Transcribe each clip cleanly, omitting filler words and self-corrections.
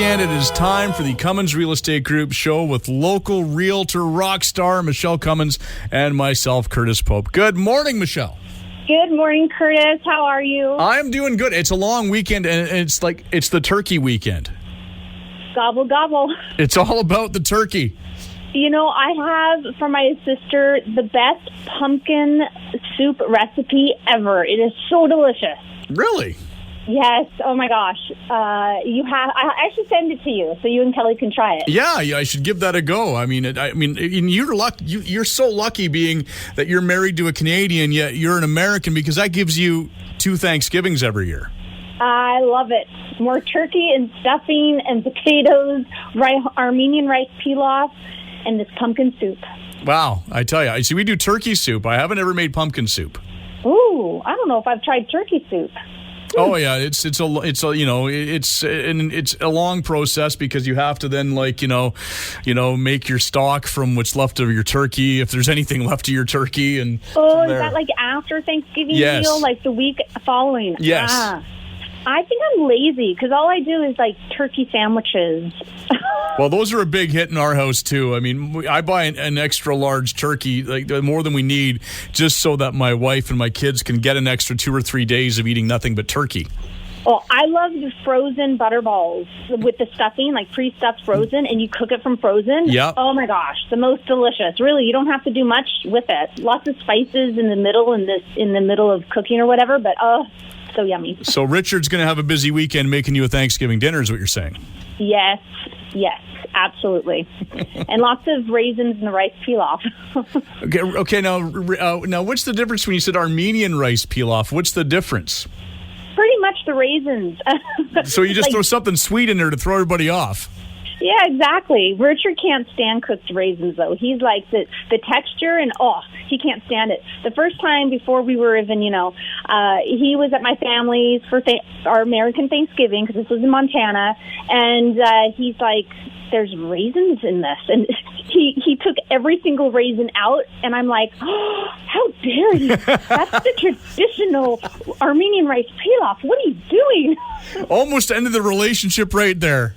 weekend. It is time for the Cummins Real Estate Group show with local realtor rock star Michele Cummins and myself, Curtis Pope. Good morning, Michele. Good morning, Curtis. How are you? I'm doing good. It's a long weekend, and it's the turkey weekend. Gobble, gobble. It's all about the turkey. You know, I have for my sister the best pumpkin soup recipe ever. It is so delicious. Really? Yes. Oh my gosh. I should send it to you so you and Kelly can try it. Yeah, I should give that a go. I mean, you're so lucky being that you're married to a Canadian, yet you're an American, because that gives you 2 Thanksgivings every year. I love it. More turkey and stuffing and potatoes, Armenian rice pilaf, and this pumpkin soup. Wow, I tell you. See, we do turkey soup. I haven't ever made pumpkin soup. Ooh, I don't know if I've tried turkey soup. Oh yeah, it's a long process, because you have to then make your stock from what's left of your turkey, if there's anything left of your turkey. And is that like after Thanksgiving Yes. meal, like the week following? Yes. I think I'm lazy because all I do is like turkey sandwiches. Well, those are a big hit in our house too. I mean, I buy an extra large turkey, like more than we need, just so that my wife and my kids can get an extra 2 or 3 days of eating nothing but turkey. Oh, I love the frozen butterballs with the stuffing, like pre-stuffed frozen, and you cook it from frozen. Yeah. Oh my gosh, the most delicious. Really, you don't have to do much with it. Lots of spices in the middle, in the middle of cooking or whatever. But so yummy. So Richard's going to have a busy weekend making you a Thanksgiving dinner, is what you're saying? Yes, absolutely. And lots of raisins in the rice pilaf. Okay. Now, what's the difference when you said Armenian rice pilaf? What's the difference? Pretty much the raisins. So you just throw something sweet in there to throw everybody off. Yeah, exactly. Richard can't stand cooked raisins, though. He's like the texture, and he can't stand it. The first time before we were even, he was at my family's for our American Thanksgiving, because this was in Montana, and he's like, there's raisins in this. And he took every single raisin out, and I'm like, how dare you? That's the traditional Armenian rice pilaf. What are you doing? Almost ended the relationship right there.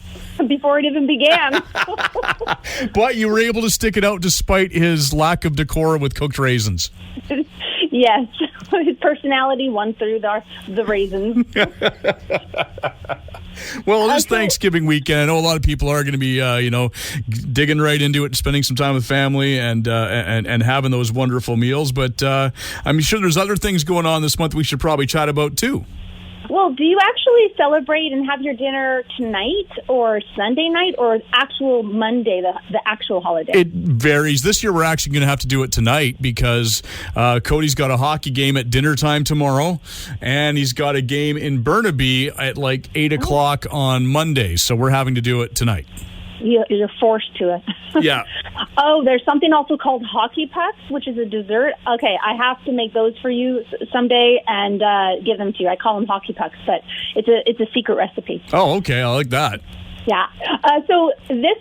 Before it even began. But you were able to stick it out despite his lack of decor with cooked raisins. Yes. His personality won through the raisins. Well, this Thanksgiving weekend, I know a lot of people are going to be, digging right into it and spending some time with family and having those wonderful meals. But I'm sure there's other things going on this month we should probably chat about too. Well, do you actually celebrate and have your dinner tonight or Sunday night or actual Monday, the actual holiday? It varies. This year we're actually going to have to do it tonight, because Cody's got a hockey game at dinner time tomorrow, and he's got a game in Burnaby at like 8 o'clock on Monday. So we're having to do it tonight. You're forced to it. Yeah. Oh, there's something also called hockey pucks, which is a dessert. Okay, I have to make those for you someday and give them to you. I call them hockey pucks, but it's a secret recipe. Oh, okay. I like that. Yeah. So this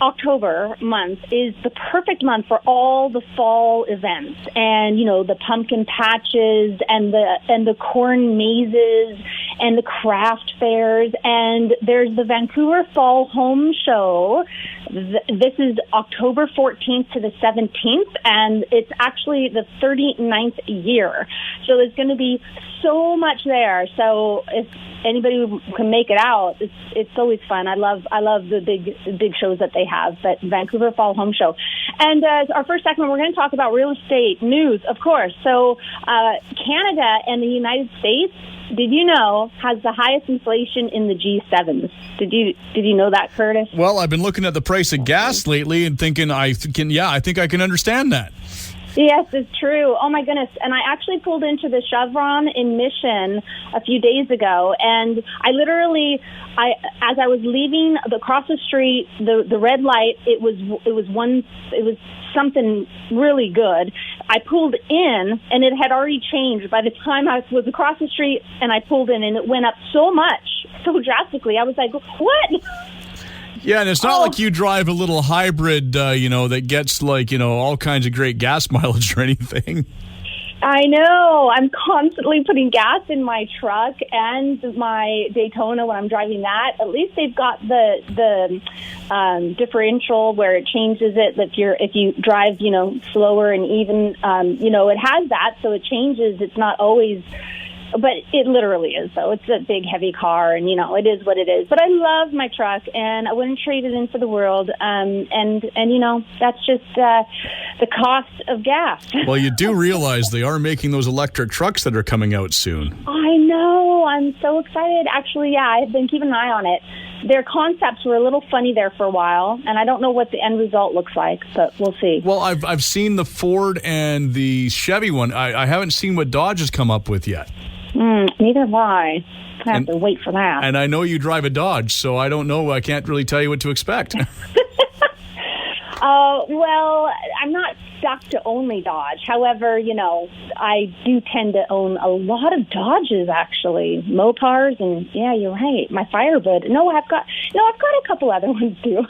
October month is the perfect month for all the fall events, and the pumpkin patches and the corn mazes and the craft fairs, and there's the Vancouver Fall Home Show. This is October 14th to the 17th, and it's actually the 39th year. So there's going to be so much there. So if anybody can make it out, it's always fun. I love the big shows that they have. But Vancouver Fall Home Show, and our first segment, we're going to talk about real estate news, of course. So Canada and the United States, did you know, has the highest inflation in the G7s? Did you know that, Curtis? Well, I've been looking at the price of gas lately and thinking, I think I can understand that. Yes, it's true. Oh, my goodness. And I actually pulled into the Chevron in Mission a few days ago, and I literally, as I was leaving across the street, the red light, it was something really good. I pulled in, and it had already changed by the time I was across the street and I pulled in, and it went up so drastically. I was like, what? Yeah, and it's not like you drive a little hybrid, that gets all kinds of great gas mileage or anything. I know. I'm constantly putting gas in my truck and my Daytona when I'm driving that. At least they've got the differential where it changes it. If you drive, slower and even, it has that, so it changes. It's not always. But it literally is, though. It's a big, heavy car, and, it is what it is. But I love my truck, and I wouldn't trade it in for the world. And that's just the cost of gas. Well, you do realize they are making those electric trucks that are coming out soon. I know. I'm so excited. Actually, yeah, I've been keeping an eye on it. Their concepts were a little funny there for a while, and I don't know what the end result looks like, but we'll see. Well, I've seen the Ford and the Chevy one. I haven't seen what Dodge has come up with yet. Neither have I. I have to wait for that. And I know you drive a Dodge, so I don't know. I can't really tell you what to expect. Well, I'm not stuck to only Dodge. However, I do tend to own a lot of Dodges, actually. Mopars, and yeah, you're right. My Firebird. No, I've got a couple other ones too.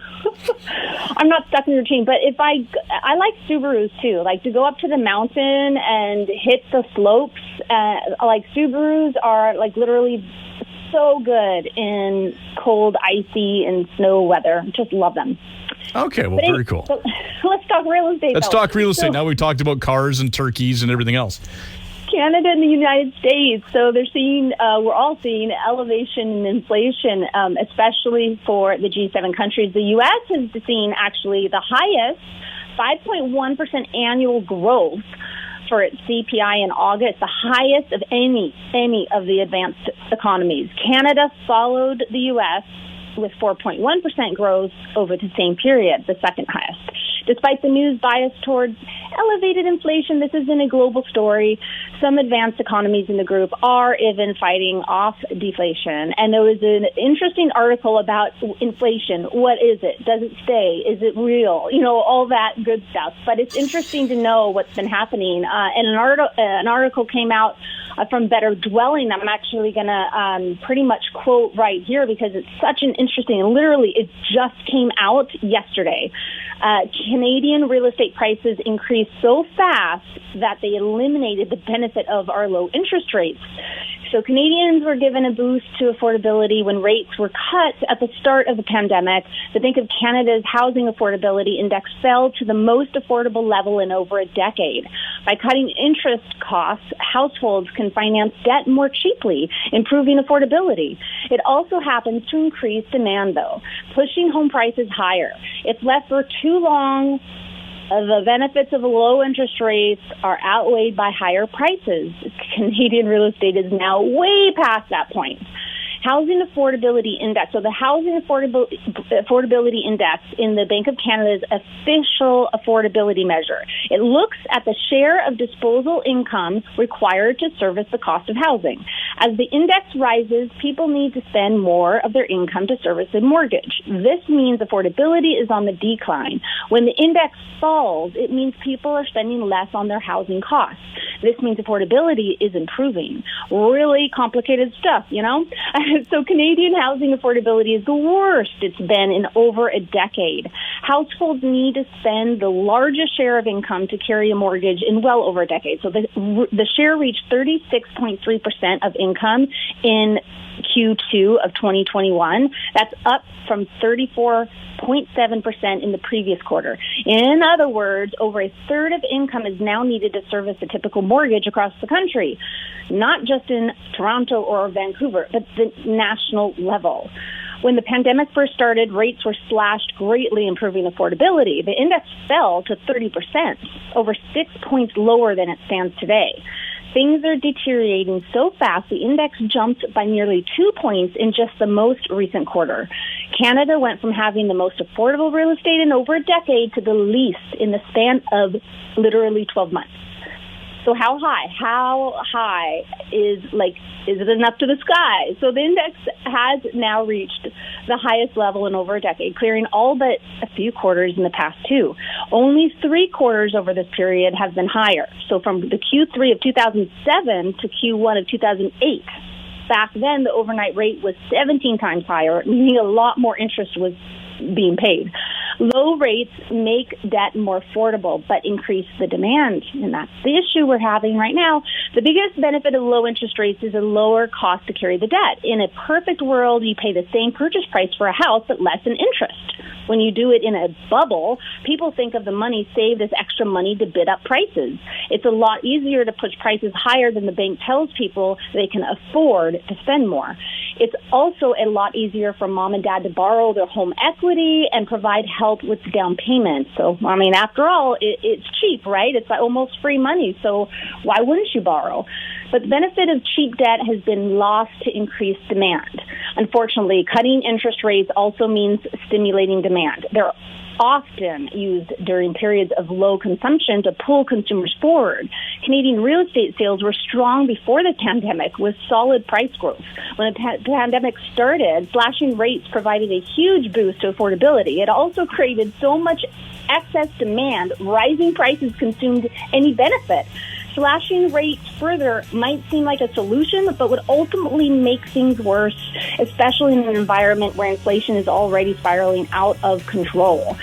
I'm not stuck in the routine, but if I like Subarus too. Like to go up to the mountain and hit the slopes. Like Subarus are like literally so good in cold, icy, and snow weather. Just love them. Okay, well, very cool. So, let's talk real estate. Let's talk real estate. Now we've talked about cars and turkeys and everything else. Canada and the United States. So we're all seeing elevation in inflation, especially for the G7 countries. The U.S. has seen actually the highest 5.1% annual growth for its CPI in August, the highest of any of the advanced economies. Canada followed the U.S. with 4.1% growth over the same period, the second highest. Despite the news bias towards elevated inflation, this isn't a global story. Some advanced economies in the group are even fighting off deflation. And there was an interesting article about inflation. What is it? Does it stay? Is it real? All that good stuff. But it's interesting to know what's been happening. And an article came out from Better Dwelling. I'm actually going to pretty much quote right here because it's such an interesting, literally it just came out yesterday. Canadian real estate prices increased so fast that they eliminated the benefit of our low interest rates. So Canadians were given a boost to affordability when rates were cut at the start of the pandemic. The Bank of Canada's Housing Affordability Index fell to the most affordable level in over a decade. By cutting interest costs, households can finance debt more cheaply, improving affordability. It also happens to increase demand, though, pushing home prices higher. If left for too long, the benefits of low interest rates are outweighed by higher prices. Canadian real estate is now way past that point. Housing Affordability Index, so the Housing Affordability Index in the Bank of Canada's official affordability measure. It looks at the share of disposable income required to service the cost of housing. As the index rises, people need to spend more of their income to service a mortgage. This means affordability is on the decline. When the index falls, it means people are spending less on their housing costs. This means affordability is improving. Really complicated stuff, So Canadian housing affordability is the worst it's been in over a decade. Households need to spend the largest share of income to carry a mortgage in well over a decade. So the share reached 36.3% of income in Q2 of 2021. That's up from 34.7% in the previous quarter. In other words, over a third of income is now needed to service a typical mortgage across the country, not just in Toronto or Vancouver, but the national level. When the pandemic first started, rates were slashed, greatly improving affordability. The index fell to 30%, over 6 points lower than it stands today. Things are deteriorating so fast, the index jumped by nearly 2 points in just the most recent quarter. Canada went from having the most affordable real estate in over a decade to the least in the span of literally 12 months. So how high is it enough to the sky? So the index has now reached the highest level in over a decade, clearing all but a few quarters in the past two. Only 3 quarters over this period have been higher. So from the Q3 of 2007 to Q1 of 2008, back then the overnight rate was 17 times higher, meaning a lot more interest was being paid. Low rates make debt more affordable, but increase the demand. And that's the issue we're having right now. The biggest benefit of low interest rates is a lower cost to carry the debt. In a perfect world, you pay the same purchase price for a house, but less in interest. When you do it in a bubble, people think of the money saved as extra money to bid up prices. It's a lot easier to push prices higher than the bank tells people they can afford to spend more. It's also a lot easier for mom and dad to borrow their home equity and provide help with the down payment. So, I mean, after all, it's cheap, right? It's almost free money, so why wouldn't you borrow? But the benefit of cheap debt has been lost to increased demand. Unfortunately, cutting interest rates also means stimulating demand. They're often used during periods of low consumption to pull consumers forward. Canadian real estate sales were strong before the pandemic with solid price growth. When the pandemic started, slashing rates provided a huge boost to affordability. It also created so much excess demand, rising prices consumed any benefit. Slashing rates further might seem like a solution, but would ultimately make things worse, especially in an environment where inflation is already spiraling out of control.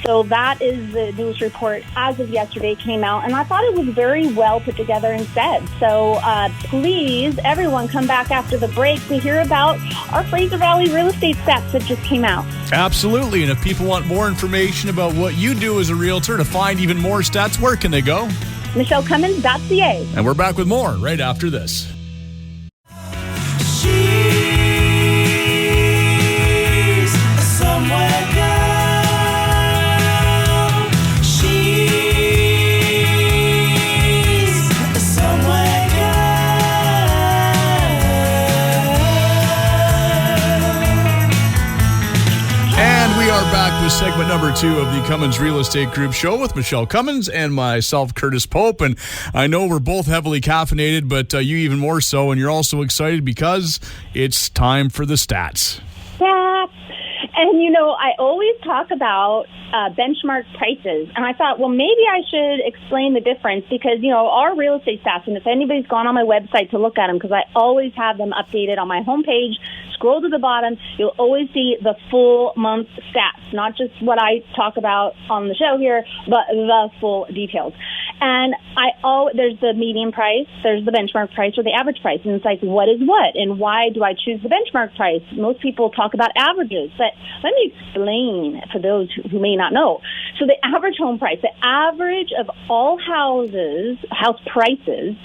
So that is the news report as of yesterday came out, and I thought it was very well put together and said. So please, everyone, come back after the break to hear about our Fraser Valley real estate stats that just came out. Absolutely, and if people want more information about what you do as a realtor to find even more stats, where can they go? MichelleCummins.ca. And we're back with more right after this. She's a somewhere girl. She's a somewhere girl. And we are back with segment number 2 of the Cummins Real Estate Group show with Michele Cummins and myself, Curtis Pope. And I know we're both heavily caffeinated, but you even more so. And you're also excited because it's time for the stats. Yeah. And, I always talk about benchmark prices. And I thought, well, maybe I should explain the difference because, our real estate stats, and if anybody's gone on my website to look at them, because I always have them updated on my homepage, scroll to the bottom, you'll always see the full month stats, not just what I talk about on the show here, but the full details. And there's the median price, there's the benchmark price, or the average price. And it's like, what is what? And why do I choose the benchmark price? Most people talk about averages, but let me explain for those who may not know. So the average home price, the average of all house prices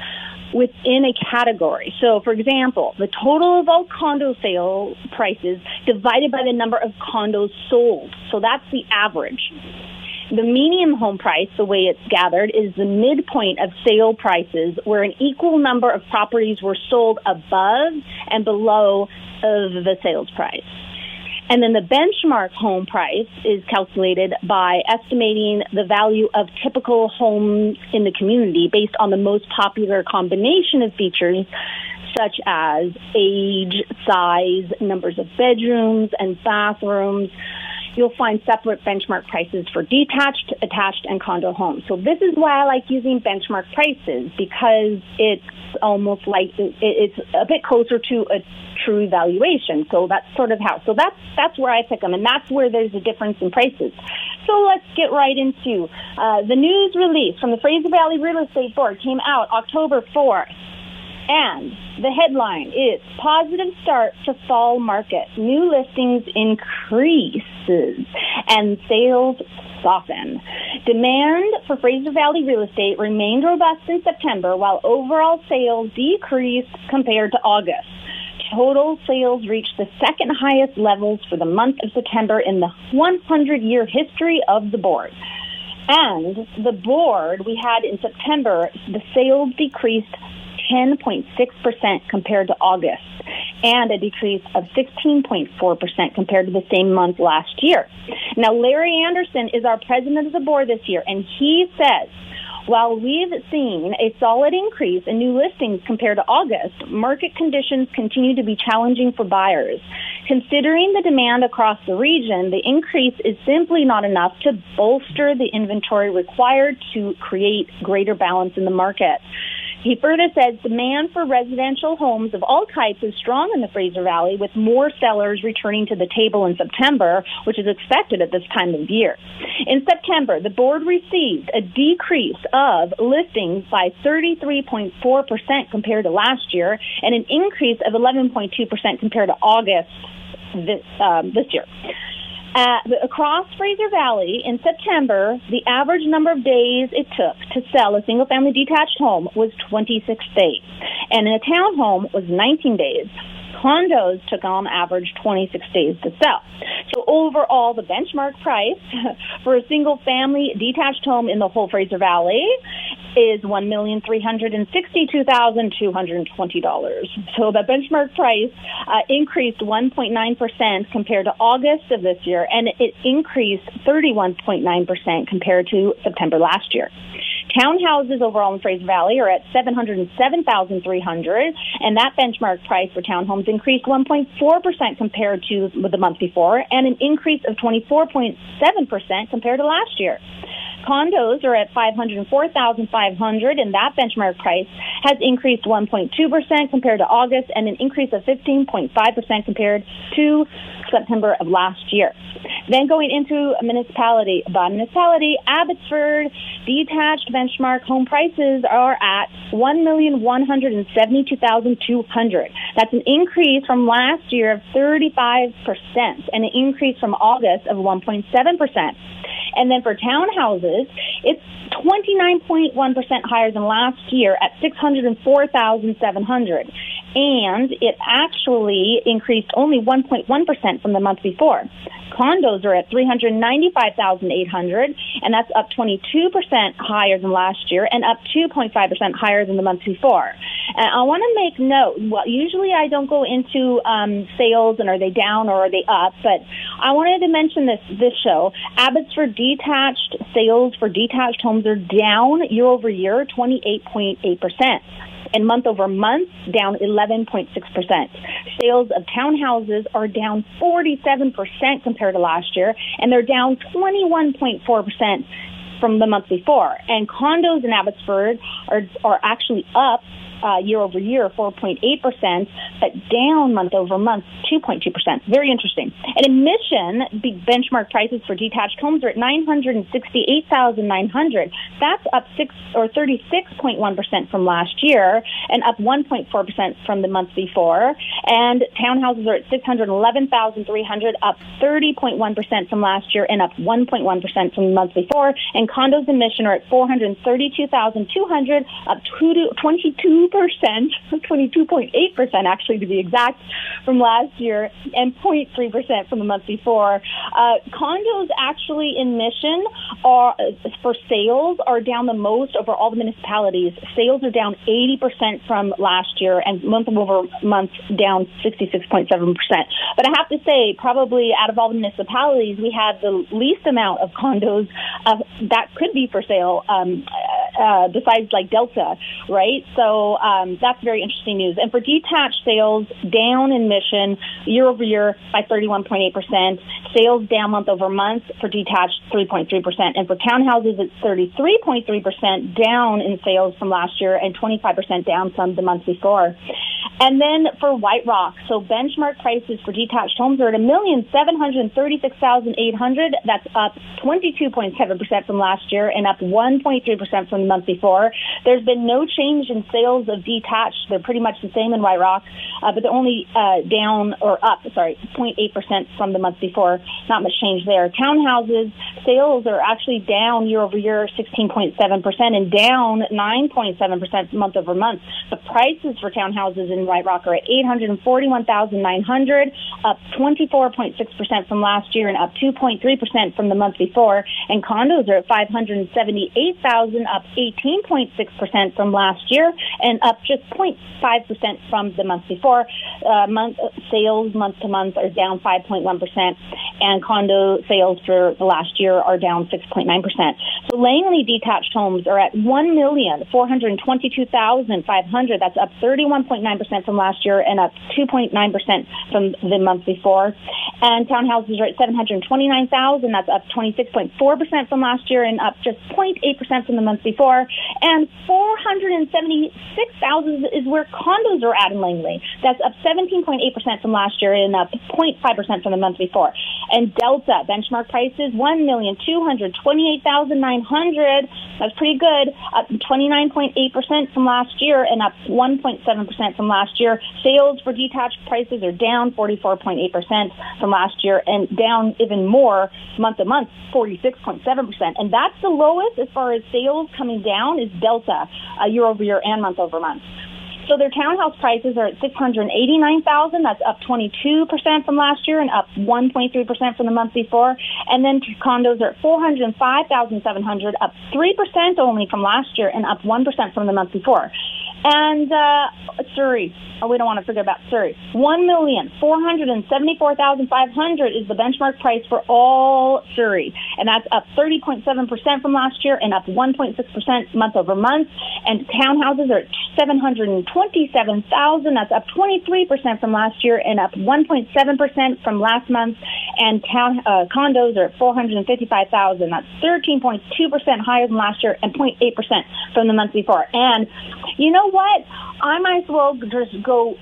within a category. So, for example, the total of all condo sale prices divided by the number of condos sold. So that's the average. The median home price, the way it's gathered, is the midpoint of sale prices where an equal number of properties were sold above and below of the sales price. And then the benchmark home price is calculated by estimating the value of typical homes in the community based on the most popular combination of features such as age, size, numbers of bedrooms and bathrooms. You'll find separate benchmark prices for detached, attached, and condo homes. So this is why I like using benchmark prices, because it's almost like it's a bit closer to a true valuation. So that's sort of how. So that's where I pick them, and that's where there's a difference in prices. So let's get right into the news release from the Fraser Valley Real Estate Board came out October 4th. And the headline is Positive Start to Fall Market. New listings increases and sales soften. Demand for Fraser Valley real estate remained robust in September, while overall sales decreased compared to August. Total sales reached the second highest levels for the month of September in the 100-year history of the board. And the board we had in September, the sales decreased 10.6% compared to August, and a decrease of 16.4% compared to the same month last year. Now, Larry Anderson is our president of the board this year, and he says, while we've seen a solid increase in new listings compared to August, market conditions continue to be challenging for buyers. Considering the demand across the region, the increase is simply not enough to bolster the inventory required to create greater balance in the market. He further says demand for residential homes of all types is strong in the Fraser Valley, with more sellers returning to the table in September, which is expected at this time of year. In September, the board received a decrease of listings by 33.4% compared to last year, and an increase of 11.2% compared to August this year. Across Fraser Valley in September, the average number of days it took to sell a single-family detached home was 26 days, and in a townhome was 19 days. Condos took on average 26 days to sell. So overall, the benchmark price for a single-family detached home in the whole Fraser Valley is $1,362,220. So the benchmark price increased 1.9% compared to August of this year, and it increased 31.9% compared to September last year. Townhouses overall in Fraser Valley are at $707,300, and that benchmark price for townhomes increased 1.4% compared to the month before, and an increase of 24.7% compared to last year. Condos are at $504,500, and that benchmark price has increased 1.2% compared to August, and an increase of 15.5% compared to September of last year. Then going into a municipality, by municipality, Abbotsford detached benchmark home prices are at $1,172,200. That's an increase from last year of 35%, and an increase from August of 1.7%. And then for townhouses, it's 29.1% higher than last year at $604,700. And it actually increased only 1.1% from the month before. Condos are at $395,800, and that's up 22% higher than last year and up 2.5% higher than the month before. And I want to make note, well, usually I don't go into sales and are they down or are they up, but I wanted to mention this show. Abbotsford detached sales for detached homes are down year over year, 28.8%. And month over month, down 11.6%. Sales of townhouses are down 47% compared to last year, and they're down 21.4% from the month before. And condos in Abbotsford are actually up year over year, 4.8%, but down month over month, 2.2%. Very interesting. And in Mission, the benchmark prices for detached homes are at $968,900. That's up 36.1% from last year, and up 1.4% from the month before. And townhouses are at $611,300, up 30.1% from last year, and up 1.1% from the month before. And condos in Mission are at $432,200, up 22.8% actually to be exact from last year, and 0.3% from the month before. Condos actually in Mission are for sales are down the most over all the municipalities. Sales are down 80% from last year, and month over month down 66.7%. But I have to say, probably out of all the municipalities, we have the least amount of condos that could be for sale, besides like Delta, right? So that's very interesting news. And for detached sales, down in Mission year over year by 31.8%. Sales down month over month for detached 3.3%. And for townhouses, it's 33.3% down in sales from last year and 25% down from the month before. And then for White Rock, so benchmark prices for detached homes are at $1,736,800. That's up 22.7% from last year and up 1.3% from the month before. There's been no change in sales of detached. They're pretty much the same in White Rock, but they're only down or up, 0.8% from the month before. Not much change there. Townhouses sales are actually down year over year, 16.7%, and down 9.7% month over month. The prices for townhouses in White Rock are at $841,900, up 24.6% from last year and up 2.3% from the month before. And condos are at $578,000, up 18.6% from last year and up just 0.5% from the month before. Sales month to month are down 5.1%, and condo sales for the last year are down 6.9%. So Langley detached homes are at $1,422,500. That's up 31.9% from last year and up 2.9% from the month before. And townhouses are at $729,000. That's up 26.4% from last year and up just 0.8% from the month before. And $476,000 is where condos are at in Langley. That's up 17.8% from last year and up 0.5% from the month before. And Delta benchmark prices $1,228,900. That's pretty good. Up 29.8% from last year and up 1.7% from last year. Sales for detached prices are down 44.8% from last year and down even more month to month, 46.7%. And that's the lowest as far as sales coming down is Delta, year over year and month over month. So their townhouse prices are at $689,000. That's up 22% from last year and up 1.3% from the month before. And then condos are at $405,700, up 3% only from last year and up 1% from the month before. And Surrey, we don't want to forget about Surrey. $1,474,500 is the benchmark price for all Surrey, and that's up 30.7% from last year and up 1.6% month over month. And townhouses are at $727,000. That's up 23% from last year and up 1.7% from last month. And condos are at $455,000. That's 13.2% higher than last year and 0.8% from the month before. And you know what? I might as well just go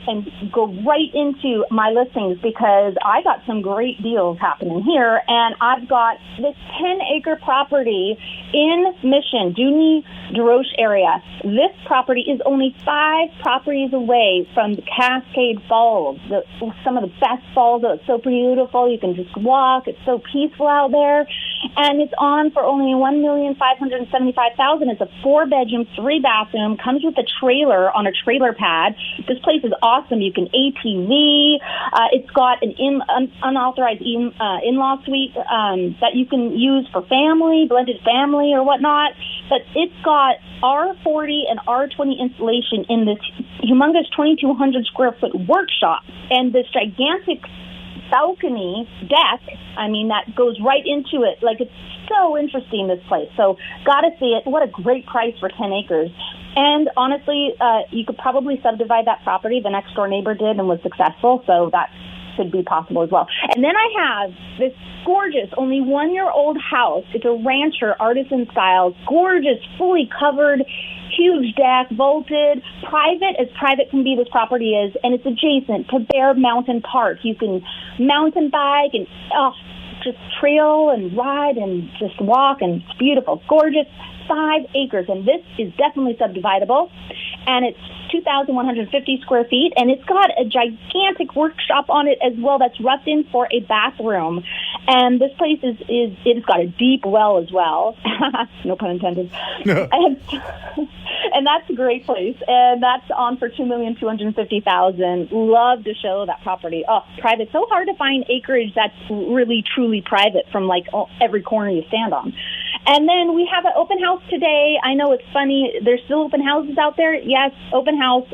right into my listings because I got some great deals happening here, and I've got this 10-acre property in Mission, Dooney DeRoche area. This property is only 5 properties away from the Cascade Falls, some of the best falls. It's so beautiful. You can just walk. It's so peaceful out there, and it's on for only $1,575,000. It's a 4-bedroom, 3-bathroom. Comes with a trailer on a trailer pad. This place is awesome. You can ATV. It's got an unauthorized in-law suite that you can use for family, blended family or whatnot. But it's got R40 and R20 installation in this humongous 2,200 square foot workshop and this gigantic balcony deck, that goes right into it. Like, it's so interesting, this place. So, gotta see it. What a great price for 10 acres. And honestly, you could probably subdivide that property. The next door neighbor did and was successful, so that could be possible as well. And then I have this gorgeous, only 1-year-old house. It's a rancher, artisan style, gorgeous, fully covered, huge deck, vaulted, private as private can be, this property is, and it's adjacent to Bear Mountain Park. You can mountain bike and just trail and ride and just walk, and it's beautiful, gorgeous, 5 acres, and this is definitely subdividable, and it's 2,150 square feet, and it's got a gigantic workshop on it as well that's roughed in for a bathroom. And this place it's got a deep well as well. No pun intended. No. And that's a great place, and that's on for $2,250,000. Love to show that property. Oh, private. So hard to find acreage that's really truly private from every corner you stand on. And then we have an open house today. I know it's funny. There's still open houses out there. Yes, open house.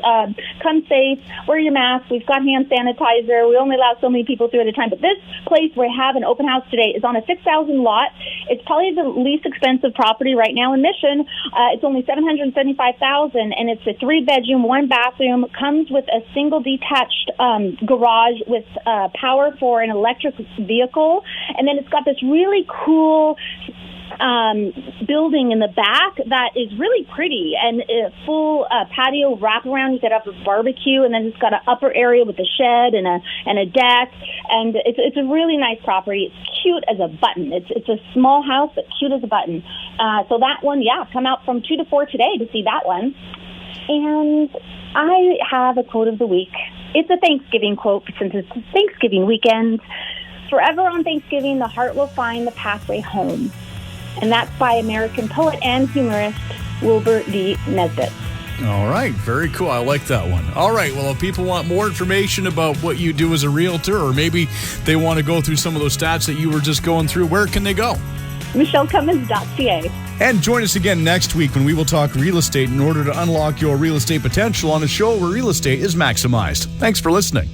Come safe. Wear your mask. We've got hand sanitizer. We only allow so many people through at a time. But this place where we have an open house today is on a 6,000 lot. It's probably the least expensive property right now in Mission. It's only $775,000, and it's a 3-bedroom, 1-bathroom. Comes with a single detached garage with power for an electric vehicle. And then it's got this really cool building in the back that is really pretty, and a full patio wraparound. You could have a barbecue, and then it's got an upper area with a shed and a deck, and it's a really nice property. It's cute as a button. It's a small house, but cute as a button. So that one, come out from 2 to 4 today to see that one. And I have a quote of the week. It's a Thanksgiving quote since it's Thanksgiving weekend. Forever on Thanksgiving, the heart will find the pathway home. And that's by American poet and humorist Wilbur D Nesbitt. All right. Very cool. I like that one. All right. Well, if people want more information about what you do as a realtor, or maybe they want to go through some of those stats that you were just going through, where can they go? MichelleCummins.ca. And join us again next week when we will talk real estate in order to unlock your real estate potential on a show where real estate is maximized. Thanks for listening.